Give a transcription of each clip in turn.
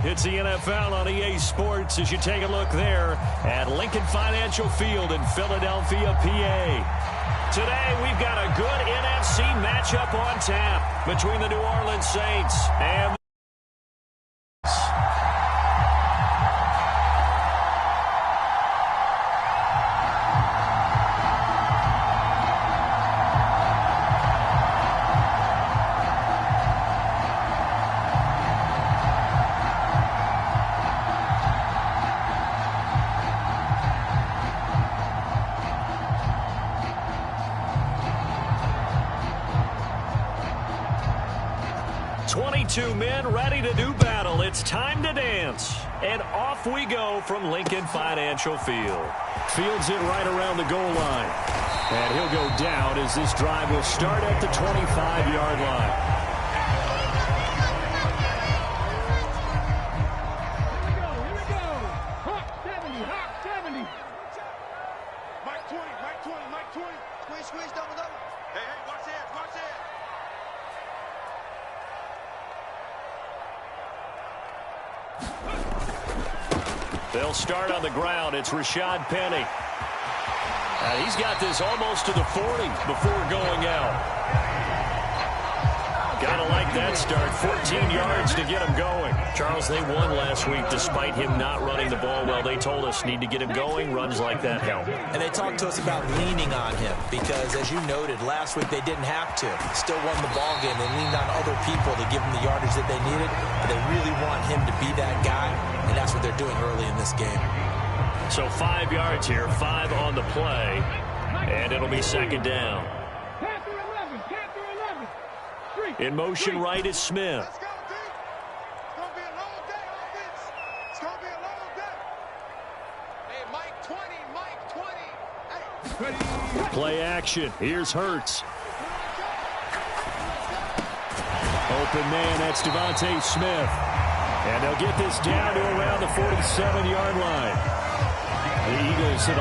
It's the NFL on EA Sports as you take a look there at Lincoln Financial Field in Philadelphia, PA. Today, we've got a good NFC matchup on tap between the New Orleans Saints and two men ready to do battle. It's time to dance. And off we go from Lincoln Financial Field. Fields it right around the goal line. And he'll go down as this drive will start at the 25-yard line. They'll start on the ground. It's Rashad Penny. He's got this almost to the 40 before going out. Gotta like that start. 14 yards to get him going. Charles, they won last week despite him not running the ball well. They told us need to get him going. Runs like that help. And they talked to us about leaning on him because, as you noted, last week they didn't have to. Still won the ball game. They leaned on other people to give them the yardage that they needed. But they really want him to be that guy, and that's what they're doing early in this game. So 5 yards here, 5 on the play, and it'll be second down. In motion right is Smith. Let's go, D. It's going to be a long day, offense. It's going to be a long day. Hey, Mike 20, Mike 20. Hey. Play action. Here's Hurts. Open man, that's Devontae Smith. And they'll get this down to around the 47-yard line. The Eagles at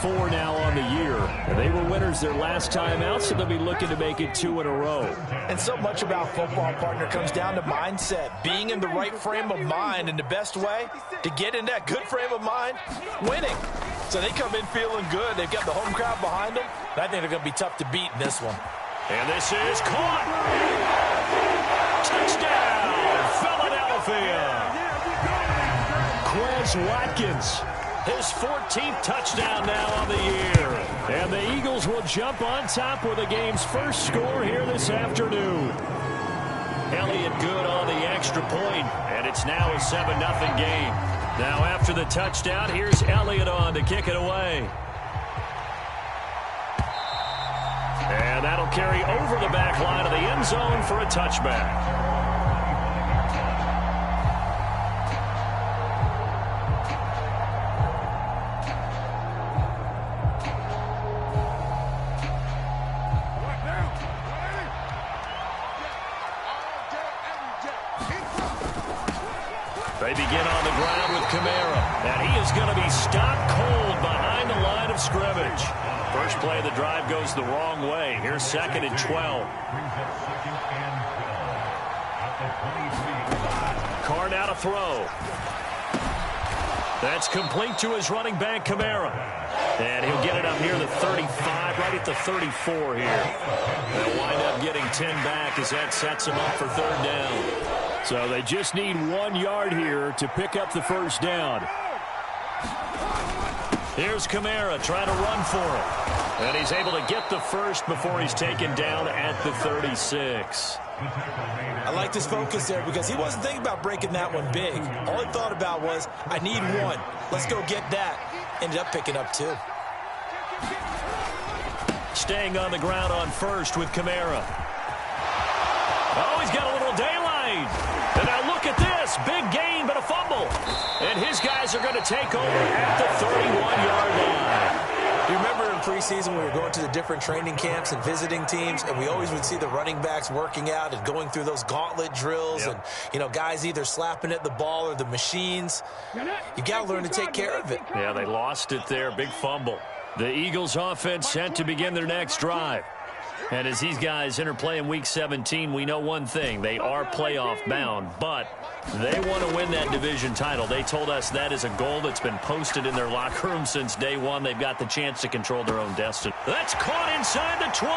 11-4 now on the year. They were winners their last time out, so they'll be looking to make it 2 in a row. And so much about football, partner, comes down to mindset. Being in the right frame of mind, and the best way to get in that good frame of mind, winning. So they come in feeling good. They've got the home crowd behind them. And I think they're going to be tough to beat in this one. And this is caught. Touchdown, Philadelphia. Quez Watkins. His 14th touchdown now on the year. And the Eagles will jump on top with the game's first score here this afternoon. Elliott good on the extra point, and it's now a 7-0 game. Now after the touchdown, here's Elliott on to kick it away. And that'll carry over the back line of the end zone for a touchback. They begin on the ground with Kamara, and he is going to be stopped cold behind the line of scrimmage. First play of the drive goes the wrong way. Here's 2nd and 12. Carr now to throw. That's complete to his running back, Kamara. And he'll get it up near the 35, right at the 34 here. They'll wind up getting 10 back as that sets him up for 3rd down. So they just need 1 yard here to pick up the first down. Here's Kamara trying to run for it. And he's able to get the first before he's taken down at the 36. I like this focus there because he wasn't thinking about breaking that one big. All he thought about was, I need 1. Let's go get that. Ended up picking up 2. Staying on the ground on first with Kamara. Oh, he's got a little daylight. And now look at this. Big gain, but a fumble. And his guys are going to take over at the 31-yard line. You remember in preseason we were going to the different training camps and visiting teams, and we always would see the running backs working out and going through those gauntlet drills, and, you know, guys either slapping at the ball or the machines. You got to learn to take care of it. Yeah, they lost it there. Big fumble. The Eagles offense set to begin their next drive. And as these guys interplay in Week 17, we know one thing. They are playoff bound, but they want to win that division title. They told us that is a goal that's been posted in their locker room since day one. They've got the chance to control their own destiny. That's caught inside the 20.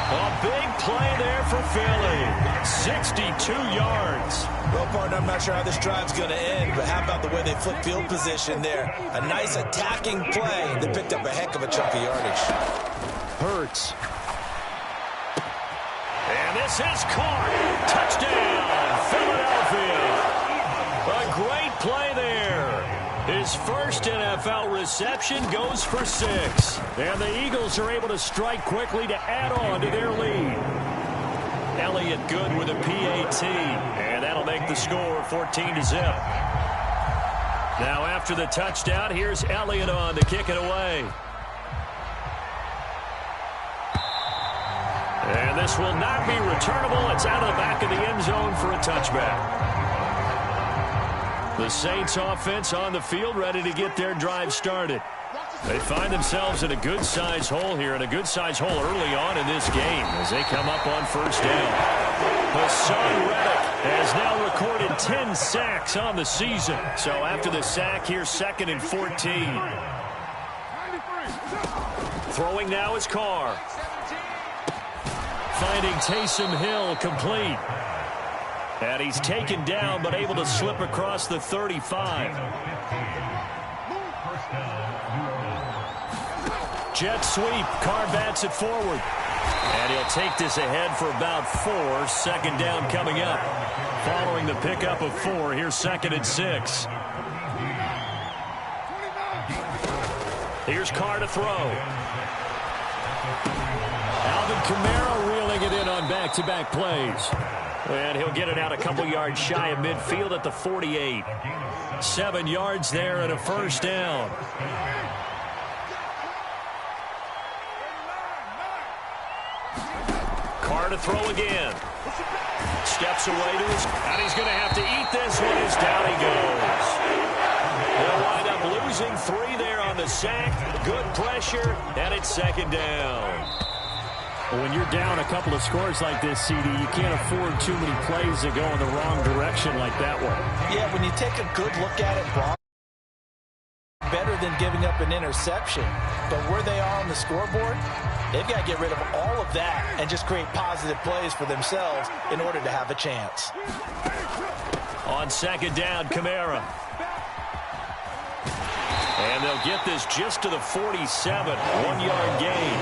A big play there for Philly. 62 yards. Well, partner, I'm not sure how this drive's going to end, but how about the way they flip field position there? A nice attacking play. They picked up a heck of a chunk of yardage. Hurts. And this is caught. Touchdown, Philadelphia. A great play there. His first NFL reception goes for 6. And the Eagles are able to strike quickly to add on to their lead. Elliott good with a PAT. And that'll make the score 14-0. Now after the touchdown, here's Elliott on to kick it away. And this will not be returnable. It's out of the back of the end zone for a touchback. The Saints offense on the field ready to get their drive started. They find themselves in a good-sized hole here, and a good-sized hole early on in this game as they come up on first down. Hassan Reddick has now recorded 10 sacks on the season. So after the sack, here's 2nd and 14. Throwing now is Carr. Finding Taysom Hill complete. And he's taken down but able to slip across the 35. Jet sweep. Carr bats it forward. And he'll take this ahead for about 4. 2nd down coming up. Following the pickup of 4, here's 2nd and 6. Here's Carr to throw. Alvin Kamara reeling it in on back-to-back plays. And he'll get it out a couple yards shy of midfield at the 48. 7 yards there and a first down. Carr to throw again. Steps away to his... And he's going to have to eat this one as down he goes. They'll wind up losing 3 there on the sack. Good pressure, and it's 2nd down. When you're down a couple of scores like this, CD, you can't afford too many plays that go in the wrong direction like that one. Yeah, when you take a good look at it, Brock, better than giving up an interception. But where they are on the scoreboard, they've got to get rid of all of that and just create positive plays for themselves in order to have a chance. On 2nd down, Kamara. And they'll get this just to the 47. 1-yard gain.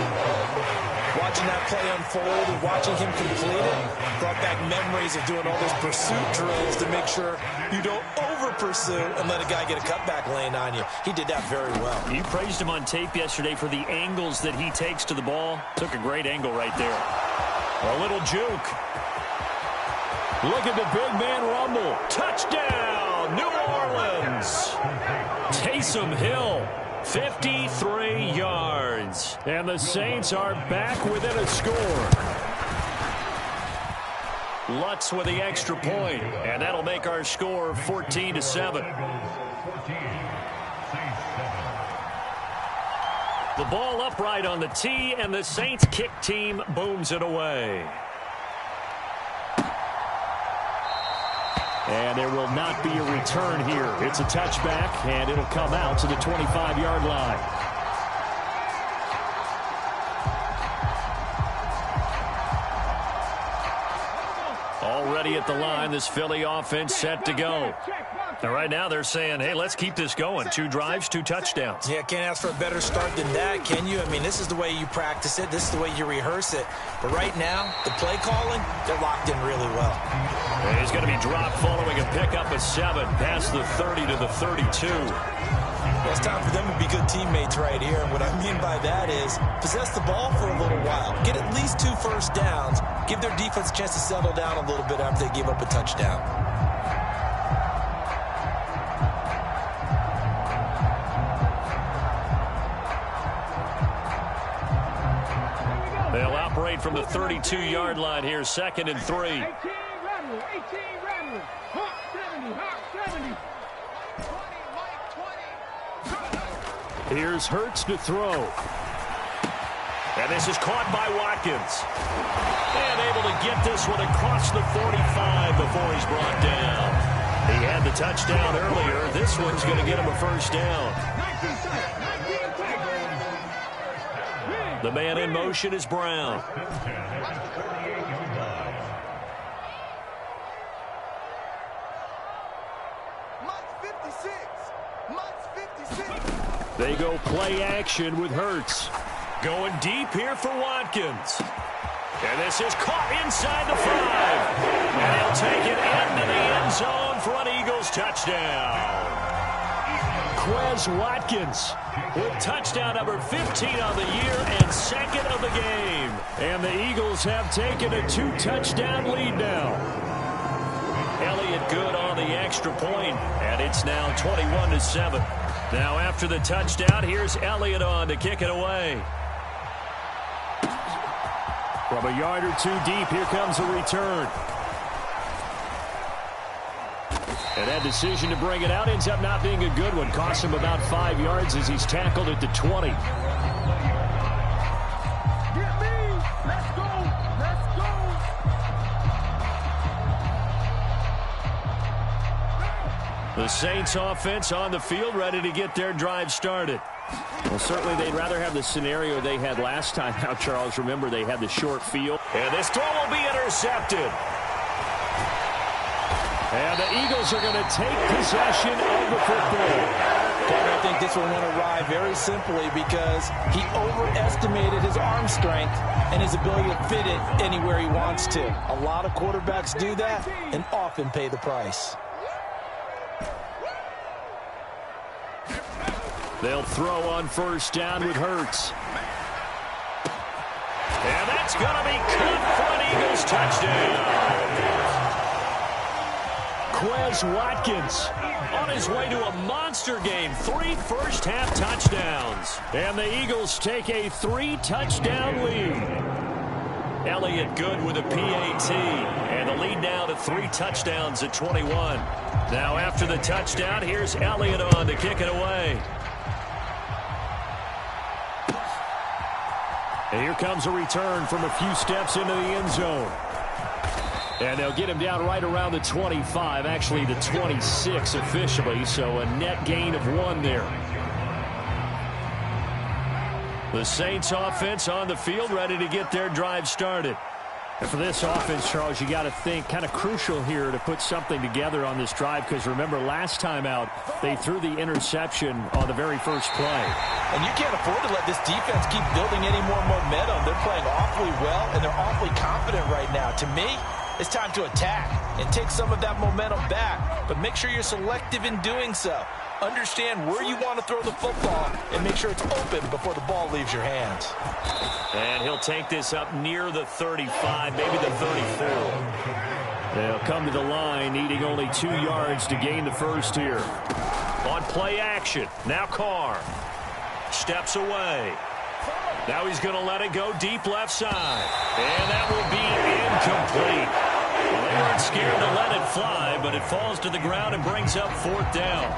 Watching that play unfold and watching him complete it brought back memories of doing all those pursuit drills to make sure you don't over-pursue and let a guy get a cutback lane on you. He did that very well. You praised him on tape yesterday for the angles that he takes to the ball. Took a great angle right there. A little juke. Look at the big man rumble. Touchdown, New Orleans. Taysom Hill. 53 yards. And the Saints are back within a score. Lutz with the extra point, and that'll make our score 14-7. The ball upright on the tee, and the Saints kick team booms it away. And there will not be a return here. It's a touchback, and it'll come out to the 25-yard line. Already at the line, this Philly offense set to go. And right now they're saying, hey, let's keep this going. 2 drives, 2 touchdowns. Yeah, can't ask for a better start than that, can you? I mean, this is the way you practice it. This is the way you rehearse it. But right now, the play calling, they're locked in really well. And he's going to be dropped following a pickup of 7 past the 30 to the 32. Well, it's time for them to be good teammates right here. And what I mean by that is possess the ball for a little while. Get at least 2 first downs. Give their defense a chance to settle down a little bit after they give up a touchdown. They'll operate from the 32-yard line here, 2nd and 3. 18 rattling, hot 70, 20. Here's Hurts to throw. And this is caught by Watkins. And able to get this one across the 45 before he's brought down. He had the touchdown earlier. This one's going to get him a first down. The man in motion is Brown. They go play action with Hurts. Going deep here for Watkins. And this is caught inside the 5. And he'll take it into the end zone for an Eagles touchdown. Quez Watkins with touchdown number 15 on the year and second of the game. And the Eagles have taken a 2-touchdown lead now. Elliott good on the extra point, and it's now 21-7. Now after the touchdown, here's Elliott on to kick it away. From a yard or two deep, here comes a return. And that decision to bring it out ends up not being a good one. Costs him about 5 yards as he's tackled at the 20. The Saints offense on the field, ready to get their drive started. Well, certainly they'd rather have the scenario they had last time out, Charles. Remember, they had the short field. And this throw will be intercepted. And the Eagles are going to take possession of the football. I think this one went awry very simply because he overestimated his arm strength and his ability to fit it anywhere he wants to. A lot of quarterbacks do that and often pay the price. They'll throw on first down with Hurts. And that's going to be caught for an Eagles touchdown. Quez Watkins on his way to a monster game. 3 first-half touchdowns. And the Eagles take a 3-touchdown lead. Elliott good with a PAT. And the lead now to 3 touchdowns at 21. Now after the touchdown, here's Elliott on to kick it away. And here comes a return from a few steps into the end zone. And they'll get him down right around the 25, actually the 26 officially, so a net gain of 1 there. The Saints offense on the field, ready to get their drive started. And for this offense, Charles, you got to think kind of crucial here to put something together on this drive, because remember last time out they threw the interception on the very first play. And you can't afford to let this defense keep building any more momentum. They're playing awfully well, and they're awfully confident right now. To me, it's time to attack and take some of that momentum back, but make sure you're selective in doing so. Understand where you want to throw the football and make sure it's open before the ball leaves your hands. And he'll take this up near the 35, maybe the 34. They'll come to the line, needing only 2 yards to gain the first here. On play action, now Carr. Steps away. Now he's going to let it go deep left side. And that will be incomplete. Well, they weren't scared to let it fly, but it falls to the ground and brings up 4th down.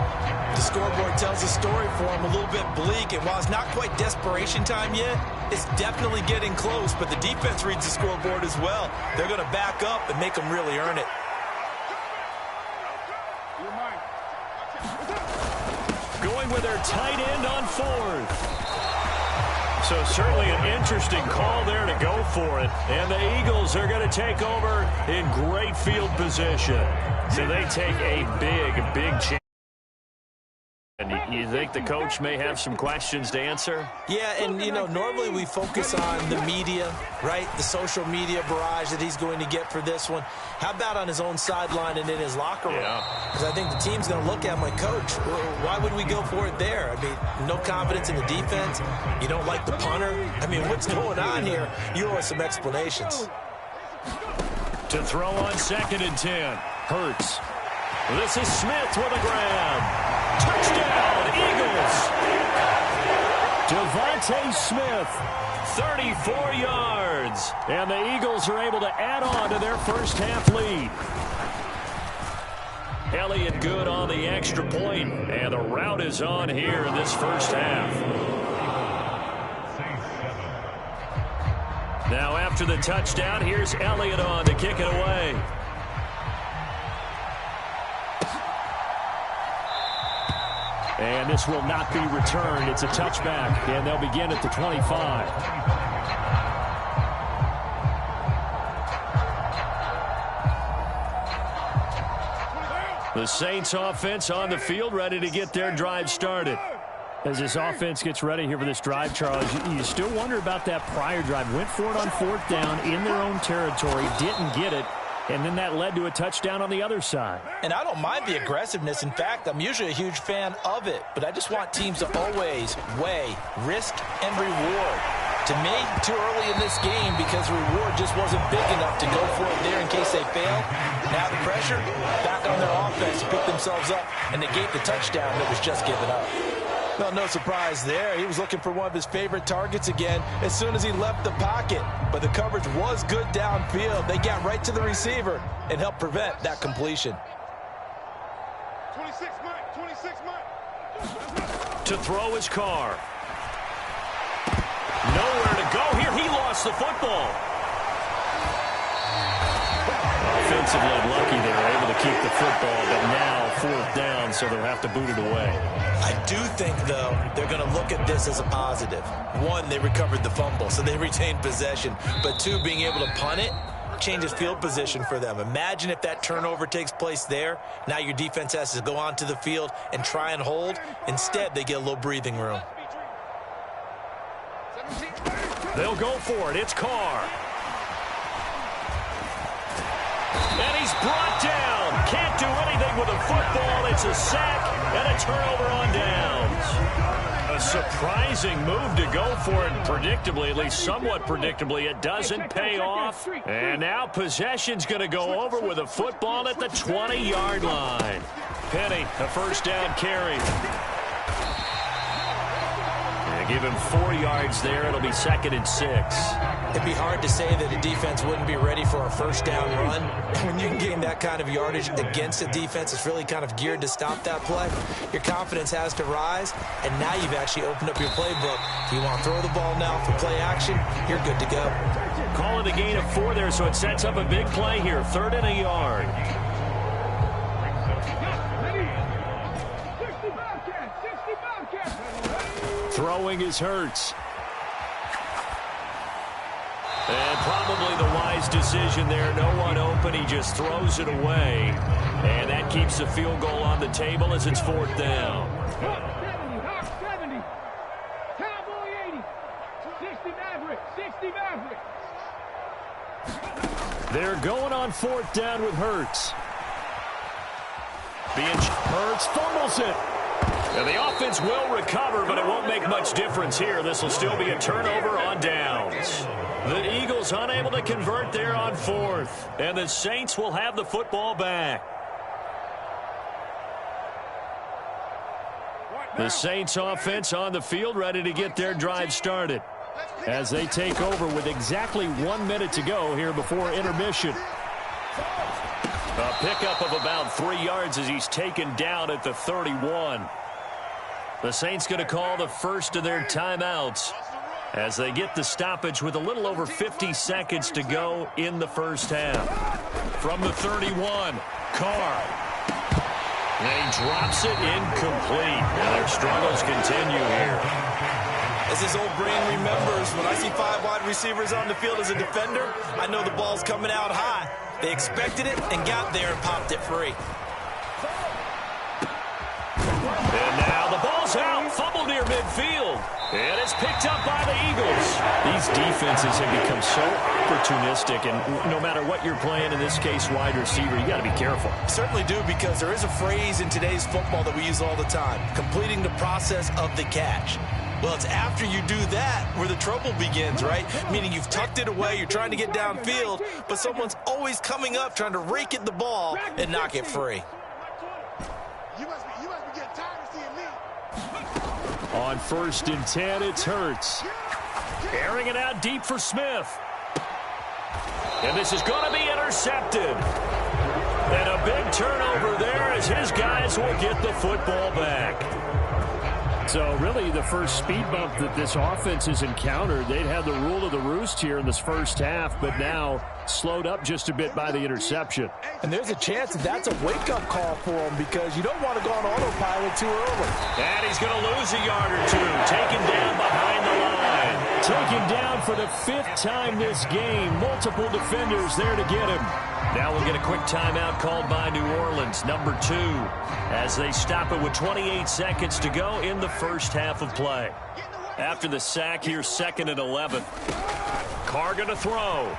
The scoreboard tells a story for him, a little bit bleak, and while it's not quite desperation time yet, it's definitely getting close, but the defense reads the scoreboard as well. They're going to back up and make them really earn it. Going with their tight end on 4th. So certainly an interesting call there to go for it. And the Eagles are going to take over in great field position. So they take a big chance. And you think the coach may have some questions to answer? Yeah, and, you know, normally we focus on the media, right? The social media barrage that he's going to get for this one. How about on his own sideline and in his locker room? Because I think the team's going to look at my coach. Why would we go for it there? I mean, no confidence in the defense. You don't like the punter. I mean, what's going on here? You owe us some explanations. To throw on 2nd and 10. Hurts. This is Smith with a grab. Touchdown, Eagles. Devontae Smith, 34 yards. And the Eagles are able to add on to their first half lead. Elliott good on the extra point, and the route is on here in this first half. Now after the touchdown, here's Elliott on to kick it away. And this will not be returned. It's a touchback, and they'll begin at the 25. The Saints offense on the field, ready to get their drive started. As this offense gets ready here for this drive, Charles, you still wonder about that prior drive. Went for it on 4th down in their own territory, didn't get it, and then that led to a touchdown on the other side. And I don't mind the aggressiveness. In fact, I'm usually a huge fan of it, but I just want teams to always weigh risk and reward. To me, too early in this game because the reward just wasn't big enough to go for it there in case they fail. Now the pressure, back on their offense to pick themselves up and negate the touchdown that was just given up. Well, no surprise there. He was looking for one of his favorite targets again as soon as he left the pocket. But the coverage was good downfield. They got right to the receiver and helped prevent that completion. 26 Mike. To throw his car. Nowhere to go here. He lost the football. Offensively lucky they were able to keep the football, but now 4th down, so they'll have to boot it away. I do think, though, they're going to look at this as a positive. One, they recovered the fumble, so they retained possession. But two, being able to punt it changes field position for them. Imagine if that turnover takes place there. Now your defense has to go onto the field and try and hold. Instead, they get a little breathing room. They'll go for it. It's Carr. And he's brought down. Can't do anything with a football. It's a sack and a turnover on downs. A surprising move to go for it. Predictably, at least somewhat predictably, it doesn't pay off. And now possession's going to go over with a football at the 20-yard line. Penny, a 1st down carry. Give him 4 yards there. It'll be 2nd and 6. It'd be hard to say that a defense wouldn't be ready for a 1st down run. When you can gain that kind of yardage against a defense that's really kind of geared to stop that play, your confidence has to rise, and now you've actually opened up your playbook. If you want to throw the ball now for play action, you're good to go. Call it a gain of 4 there, so it sets up a big play here. 3rd and a yard. Throwing is Hurts. And probably the wise decision there. No one open. He just throws it away. And that keeps the field goal on the table as it's 4th down. 70. Cowboy 80. 60 Maverick. 60 Maverick. They're going on 4th down with Hurts. Hurts fumbles it. And the offense will recover, but it won't make much difference here. This will still be a turnover on downs. The Eagles unable to convert there on 4th. And the Saints will have the football back. The Saints offense on the field ready to get their drive started as they take over with exactly 1 minute to go here before intermission. A pickup of about 3 yards as he's taken down at the 31. The Saints going to call the first of their timeouts as they get the stoppage with a little over 50 seconds to go in the 1st half. From the 31, Carr. And he drops it incomplete. And their struggles continue here. As his old brain remembers, when I see 5 wide receivers on the field as a defender, I know the ball's coming out high. They expected it and got there and popped it free. And now the ball's out, fumbled near midfield. And it's picked up by the Eagles. These defenses have become so opportunistic, and no matter what you're playing, in this case wide receiver, you got to be careful. Certainly do, because there is a phrase in today's football that we use all the time, completing the process of the catch. Well, it's after you do that where the trouble begins, right? Meaning you've tucked it away, you're trying to get downfield, but someone's always coming up trying to rake at the ball and knock it free. You must be getting tired of seeing me. On 1st and 10, it's Hurts. Airing it out deep for Smith. And this is going to be intercepted. And a big turnover there as his guys will get the football back. So really the first speed bump that this offense has encountered, they'd had the rule of the roost here in this first half, but now slowed up just a bit by the interception. And there's a chance that that's a wake-up call for him because you don't want to go on autopilot too early. And he's going to lose a yard or two. Taken down behind the line. Taken down for the 5th time this game. Multiple defenders there to get him. Now we'll get a quick timeout called by New Orleans, number 2, as they stop it with 28 seconds to go in the first half of play. After the sack, here's 2nd and 11. Carr going to throw.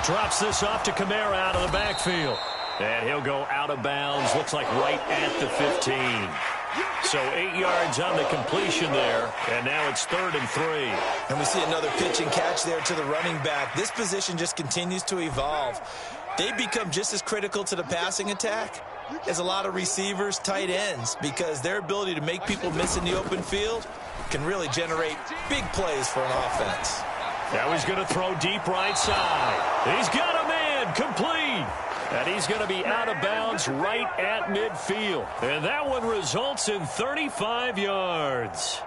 Drops this off to Kamara out of the backfield. And he'll go out of bounds, looks like right at the 15. So 8 yards on the completion there, and now it's 3rd and 3. And we see another pitch and catch there to the running back. This position just continues to evolve. They become just as critical to the passing attack as a lot of receivers, tight ends, because their ability to make people miss in the open field can really generate big plays for an offense. Now he's going to throw deep right side. He's got a man complete. And he's going to be out of bounds right at midfield. And that one results in 35 yards.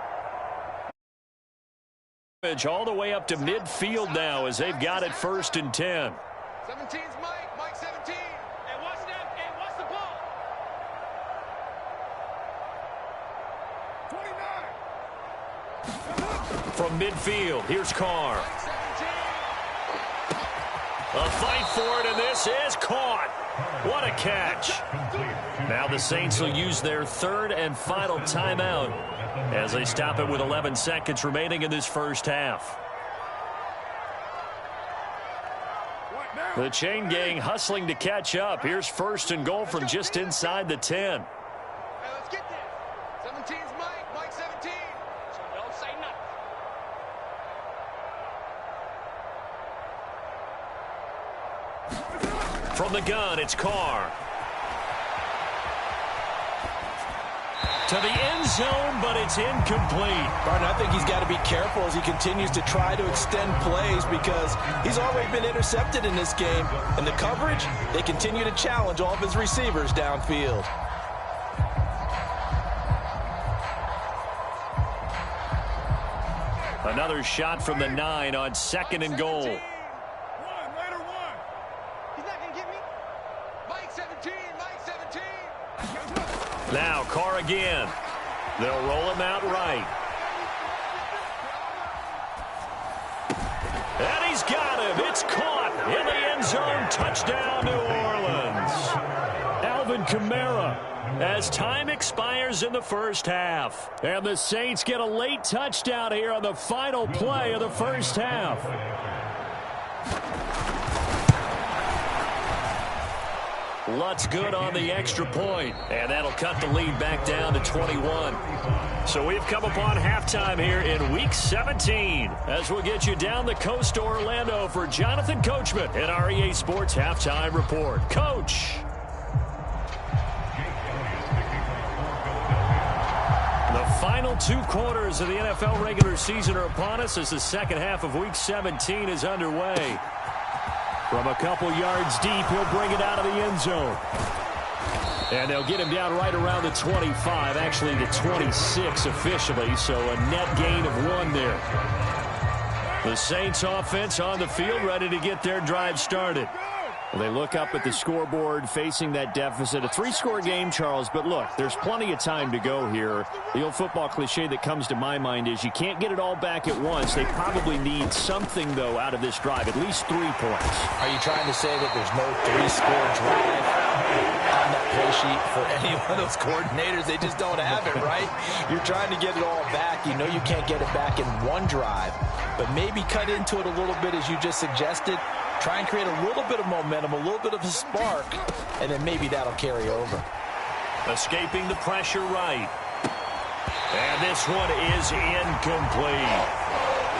All the way up to midfield now as they've got it 1st and 10. 17's Mike. Mike 17. And watch that. And watch the ball. 29. From midfield, here's Carr. A fight for it, and this is caught. What a catch. Now the Saints will use their 3rd and final timeout as they stop it with 11 seconds remaining in this first half. The chain gang hustling to catch up. Here's 1st and goal from just inside the 10. Hey, let's get this. 17's Mike. Mike 17. So don't say nothing. From the gun, it's Carr. To the end zone, but it's incomplete. Barton, I think he's got to be careful as he continues to try to extend plays because he's already been intercepted in this game. And the coverage, they continue to challenge all of his receivers downfield. Another shot from the 9 on 2nd and goal. Now Carr again. They'll roll him out right. And he's got him. It's caught in the end zone. Touchdown, New Orleans. Alvin Kamara. As time expires in the first half. And the Saints get a late touchdown here on the final play of the first half. Lutz good on the extra point, and that'll cut the lead back down to 21. So we've come upon halftime here in Week 17 as we'll get you down the coast to Orlando for Jonathan Coachman in our EA Sports Halftime Report. Coach. The final 2 quarters of the NFL regular season are upon us as the second half of Week 17 is underway. From a couple yards deep, he'll bring it out of the end zone. And they'll get him down right around the 25, actually the 26 officially, so a net gain of 1 there. The Saints offense on the field ready to get their drive started. Well, they look up at the scoreboard facing that deficit. A 3-score game, Charles, but look, there's plenty of time to go here. The old football cliche that comes to my mind is you can't get it all back at once. They probably need something, though, out of this drive, at least 3 points. Are you trying to say that there's no 3-score drive on that play sheet for any one of those coordinators? They just don't have it, right? You're trying to get it all back. You know you can't get it back in 1 drive, but maybe cut into it a little bit as you just suggested. Try and create a little bit of momentum, a little bit of a spark, and then maybe that'll carry over. Escaping the pressure right. And this one is incomplete.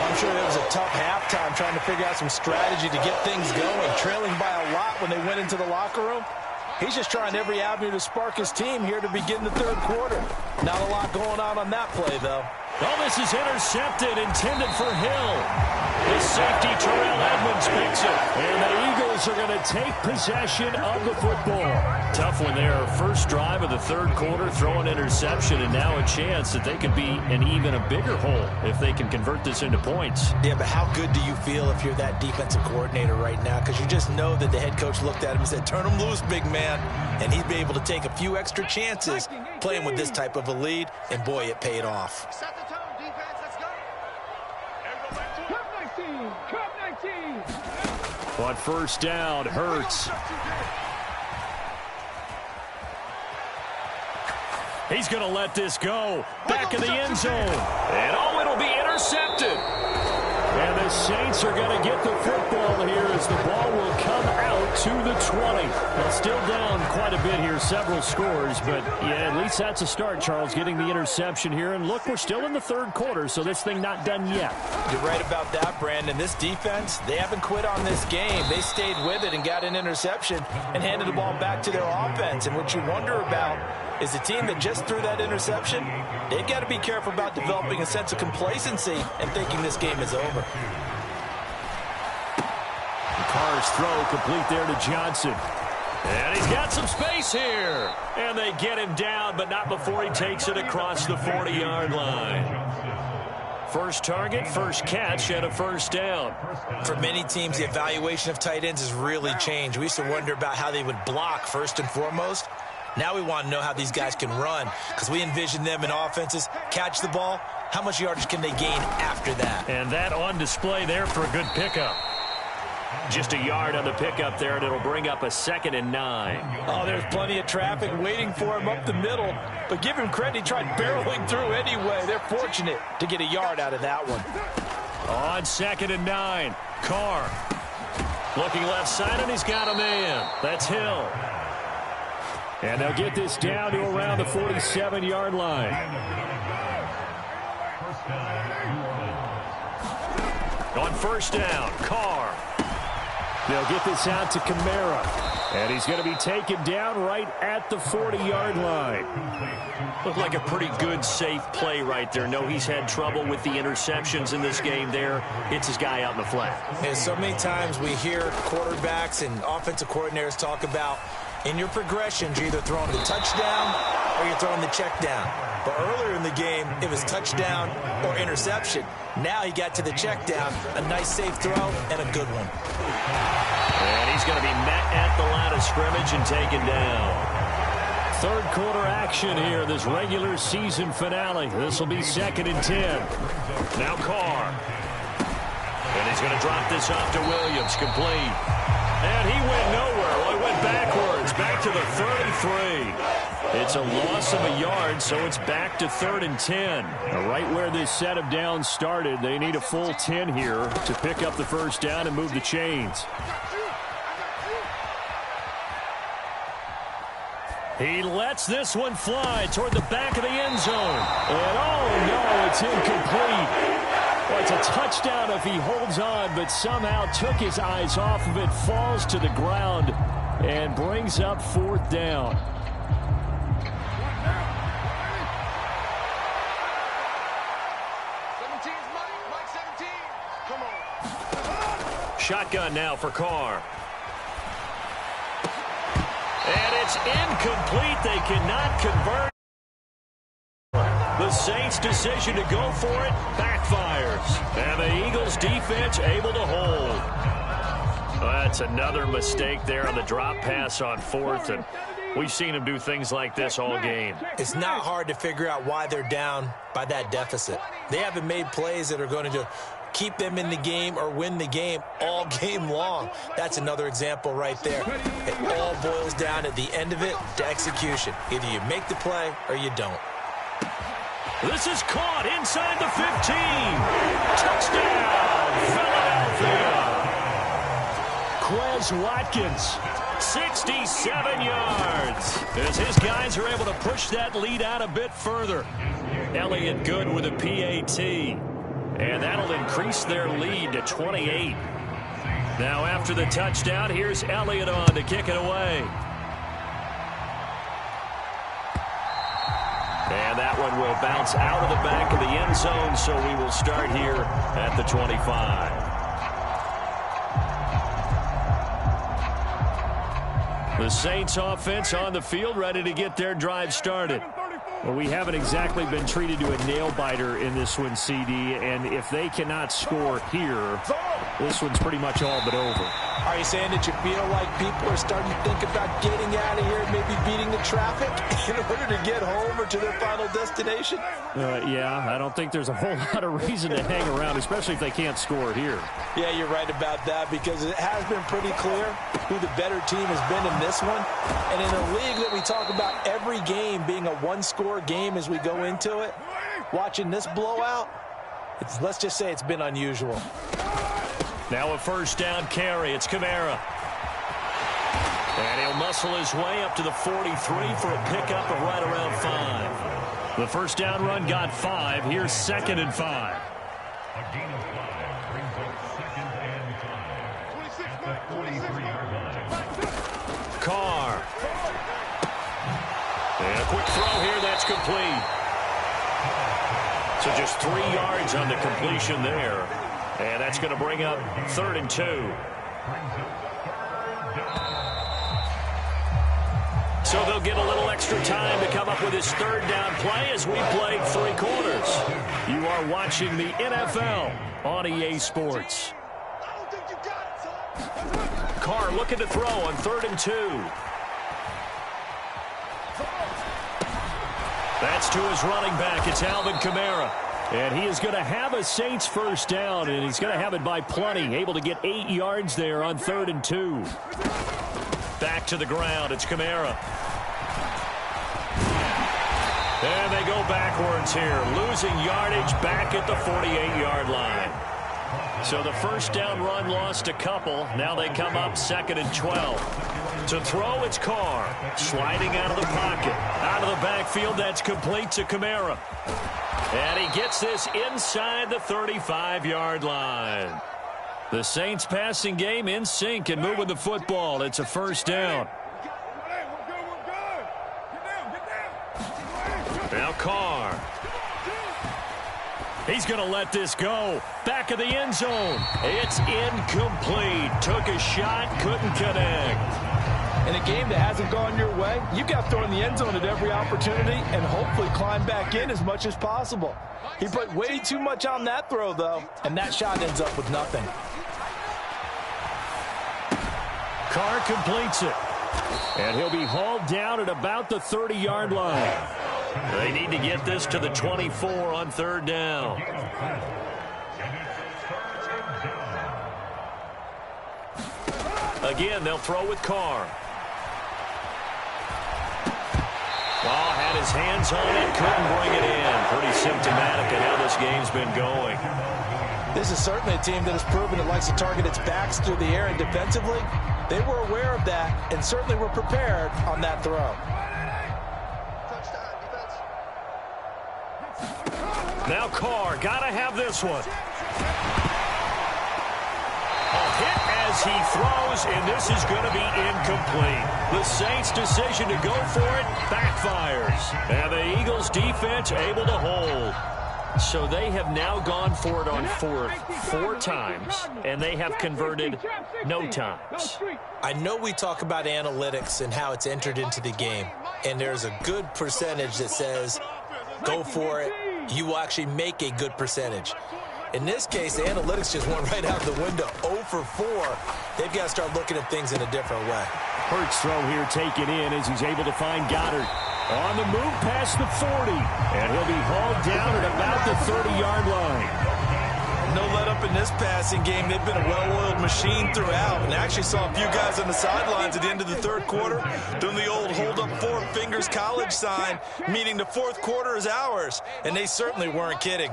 I'm sure it was a tough halftime trying to figure out some strategy to get things going. Trailing by a lot when they went into the locker room. He's just trying every avenue to spark his team here to begin the 3rd quarter. Not a lot going on that play, though. Oh, this is intercepted, intended for Hill. The safety, Terrell Edmonds, picks it. And the Eagles Eagles are going to take possession of the football. Tough one there. First drive of the third quarter, throw an interception, and now a chance that they could be in even a bigger hole if they can convert this into points. Yeah, but how good do you feel if you're that defensive coordinator right now? Because you just know that the head coach looked at him and said, turn him loose, big man. And he'd be able to take a few extra chances playing with this type of a lead, and boy, it paid off. Set the tone, defense. Let's go. Cup 19. On first down, Hurts. He's going to let this go. Back of the end zone. And it'll be intercepted. And the Saints are going to get the football here as the ball will come out to the 20. Well, still down quite a bit here, several scores, but yeah, at least that's a start, Charles, getting the interception here. And look, we're still in the third quarter, so this thing not done yet. You're right about that, Brandon. This defense, they haven't quit on this game. They stayed with it and got an interception and handed the ball back to their offense. And what you wonder about is the team that just threw that interception, they've got to be careful about developing a sense of complacency and thinking this game is over. Carr's throw complete there to Johnson. And he's got some space here. And they get him down, but not before he takes it across the 40-yard line. First target, first catch, and a first down. For many teams, the evaluation of tight ends has really changed. We used to wonder about how they would block first and foremost. Now we want to know how these guys can run, because we envision them in offenses, catch the ball, how much yardage can they gain after that? And that on display there for a good pickup. Just a yard on the pickup there, and it'll bring up a 2nd and 9. Oh, there's plenty of traffic waiting for him up the middle, but give him credit, he tried barreling through anyway. They're fortunate to get a yard out of that one. On 2nd and 9, Carr. Looking left side, and he's got a man. That's Hill. And they'll get this down to around the 47-yard line. On first down, Carr. They'll get this out to Kamara. And he's going to be taken down right at the 40-yard line. Looked like a pretty good, safe play right there. No, he's had trouble with the interceptions in this game there. Hits his guy out in the flat. And so many times we hear quarterbacks and offensive coordinators talk about in your progressions, you're either throwing the touchdown or you're throwing the check down. But earlier in the game, it was touchdown or interception. Now he got to the check down, a nice safe throw, and a good one. And he's going to be met at the line of scrimmage and taken down. Third quarter action here, this regular season finale. This will be 2nd and 10. Now Carr. And he's going to drop this off to Williams, complete. And he went nowhere. Well, he went backwards, back to the 33. It's a loss of a yard, so it's back to 3rd and 10. Now, right where this set of downs started, they need a full 10 here to pick up the first down and move the chains. He lets this one fly toward the back of the end zone. And oh no, it's incomplete. Well, it's a touchdown if he holds on, but somehow took his eyes off of it, falls to the ground, and brings up 4th down. Shotgun now for Carr. And it's incomplete. They cannot convert. The Saints' decision to go for it backfires. And the Eagles' defense able to hold. Well, that's another mistake there on the drop pass on 4th. And we've seen them do things like this all game. It's not hard to figure out why they're down by that deficit. They haven't made plays that are going to keep them in the game or win the game all game long. That's another example right there. It all boils down at the end of it to execution. Either you make the play or you don't. This is caught inside the 15. Touchdown, Philadelphia. Quez Watkins, 67 yards. As his guys are able to push that lead out a bit further. Elliott good with a PAT. And that'll increase their lead to 28. Now after the touchdown, here's Elliott on to kick it away. And that one will bounce out of the back of the end zone, so we will start here at the 25. The Saints offense on the field, ready to get their drive started. Well, we haven't exactly been treated to a nail-biter in this one, CD, and if they cannot score here, this one's pretty much all but over. Are you saying that you feel like people are starting to think about getting out of here and maybe beating the traffic in order to get home or to their final destination? Yeah, I don't think there's a whole lot of reason to hang around, especially if they can't score here. Yeah, you're right about that, because it has been pretty clear who the better team has been in this one. And in a league that we talk about every game being a one-score game as we go into it, watching this blowout, let's just say it's been unusual. Now a first down carry. It's Kamara. And he'll muscle his way up to the 43 for a pickup of right around 5. The first down run got 5. Here's 2nd and 5. Carr. And a quick throw here. That's complete. So just 3 yards on the completion there. And that's going to bring up 3rd and 2. So they'll get a little extra time to come up with his 3rd down play as we played 3 quarters. You are watching the NFL on EA Sports. Carr looking to throw on 3rd and 2. That's to his running back. It's Alvin Kamara. And he is going to have a Saints first down, and he's going to have it by plenty. Able to get 8 yards there on 3rd and 2. Back to the ground. It's Kamara. And they go backwards here. Losing yardage back at the 48-yard line. So the first down run lost a couple. Now they come up 2nd and 12. To throw, it's Carr. Sliding out of the pocket. Out of the backfield, that's complete to Kamara. And he gets this inside the 35-yard line. The Saints passing game in sync and moving the football. It's a first down. Now Carr. He's going to let this go. Back of the end zone. It's incomplete. Took a shot, couldn't connect. In a game that hasn't gone your way, you've got to throw in the end zone at every opportunity and hopefully climb back in as much as possible. He put way too much on that throw, though, and that shot ends up with nothing. Carr completes it. And he'll be hauled down at about the 30-yard line. They need to get this to the 24 on 3rd down. Again, they'll throw with Carr. Oh, had his hands on it, couldn't bring it in. Pretty symptomatic of how this game's been going. This is certainly a team that has proven it likes to target its backs through the air, and defensively, they were aware of that and certainly were prepared on that throw. Now Carr, gotta have this one. A hit as he throws, and this is going to be incomplete. The Saints' decision to go for it backfires. And the Eagles' defense able to hold. So they have now gone for it on 4th 4 times, and they have converted no times. I know we talk about analytics and how it's entered into the game, and there's a good percentage that says go for it. You will actually make a good percentage. In this case, the analytics just went right out the window. 0 for 4. They've got to start looking at things in a different way. Hurts throw here taken in as he's able to find Goddard. On the move past the 40. And he'll be hauled down at about the 30-yard line. No let up in this passing game. They've been a well-oiled machine throughout. And I actually saw a few guys on the sidelines at the end of the 3rd quarter doing the old hold up 4 fingers college sign, meaning the 4th quarter is ours. And they certainly weren't kidding.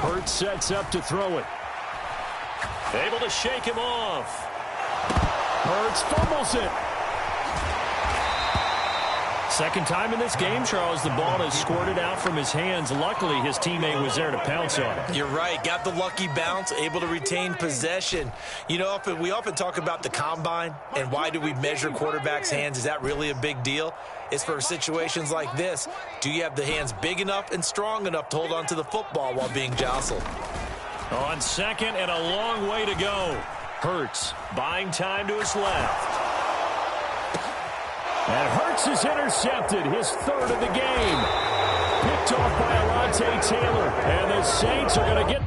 Hurts sets up to throw it. Able to shake him off. Hurts fumbles it. Second time in this game, Charles, the ball has squirted out from his hands. Luckily, his teammate was there to pounce on it. You're right. Got the lucky bounce, able to retain possession. You know, we often talk about the combine and why do we measure quarterbacks' hands. Is that really a big deal? It's for situations like this. Do you have the hands big enough and strong enough to hold on to the football while being jostled? On 2nd and a long way to go. Hurts buying time to his left. And Hurts is intercepted, his third of the game. Picked off by Alontae Taylor. And the Saints are going to get...